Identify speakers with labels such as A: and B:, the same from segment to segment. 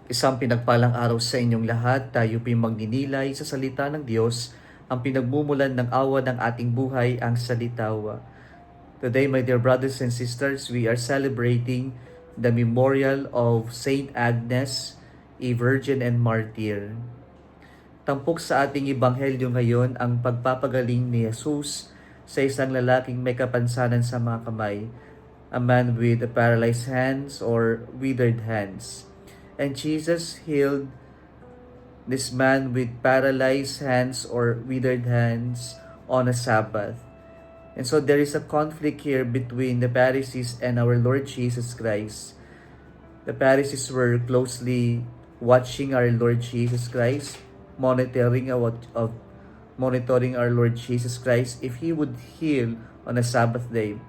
A: Isang pinagpalang araw sa inyong lahat. Tayo po'y magninilay sa salita ng Diyos, ang pinagmumulan ng awa ng ating buhay, ang salitawa. Today, my dear brothers and sisters, we are celebrating the memorial of Saint Agnes, a virgin and martyr. Tampok sa ating ebanghelyo ngayon ang pagpapagaling ni Jesus sa isang lalaking may kapansanan sa mga kamay, a man with paralyzed hands or withered hands. And Jesus healed this man with paralyzed hands or withered hands on a Sabbath. And so there is a conflict here between the Pharisees and our Lord Jesus Christ. The Pharisees were closely watching our Lord Jesus Christ, monitoring our Lord Jesus Christ if he would heal on a Sabbath day.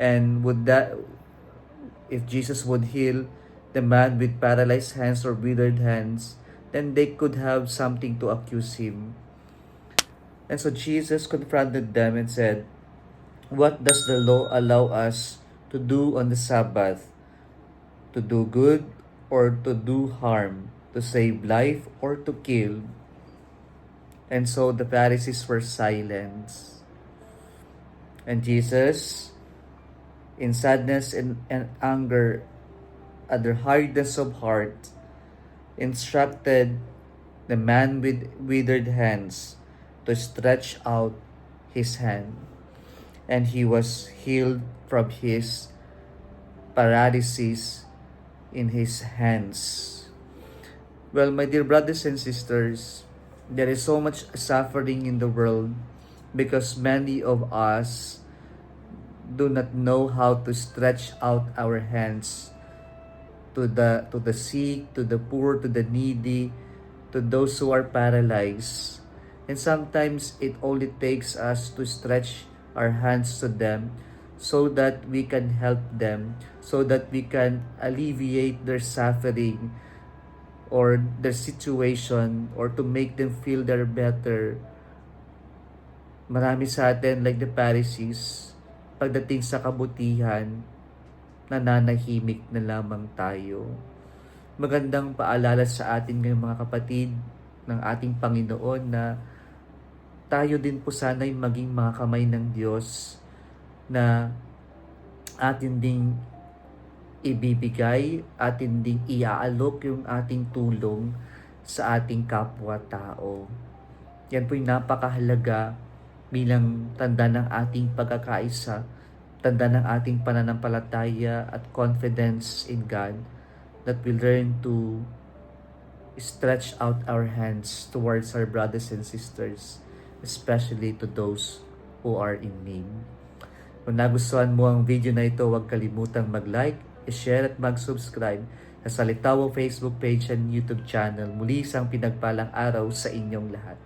A: And if Jesus would heal the man with paralyzed hands or withered hands, then they could have something to accuse him. And so Jesus confronted them and said, "What does the law allow us to do on the Sabbath? To do good or to do harm? To save life or to kill?" And so the Pharisees were silent. And Jesus, in sadness and anger, at their hardness of heart, instructed the man with withered hands to stretch out his hand. And he was healed from his paralysis in his hands. Well, my dear brothers and sisters, there is so much suffering in the world because many of us do not know how to stretch out our hands to the sick, to the poor, to the needy, to those who are paralyzed. And sometimes it only takes us to stretch our hands to them so that we can help them, so that we can alleviate their suffering or their situation, or to make them feel they're better. Marami sa atin, like the Pharisees, pagdating sa kabutihan, nananahimik na lamang tayo. Magandang paalala sa atin ngayong mga kapatid ng ating Panginoon na tayo din po sana'y maging mga kamay ng Diyos na atin ding ibibigay, atin ding iaalok yung ating tulong sa ating kapwa-tao. Yan po'y napakahalaga bilang tanda ng ating pagkakaisa, tanda ng ating pananampalataya at confidence in God, that we learn to stretch out our hands towards our brothers and sisters, especially to those who are in need. Kung nagustuhan mo ang video na ito, huwag kalimutang mag-like, i-share at mag-subscribe sa Salitawa Facebook page and YouTube channel. Muli isang pinagpalang araw sa inyong lahat.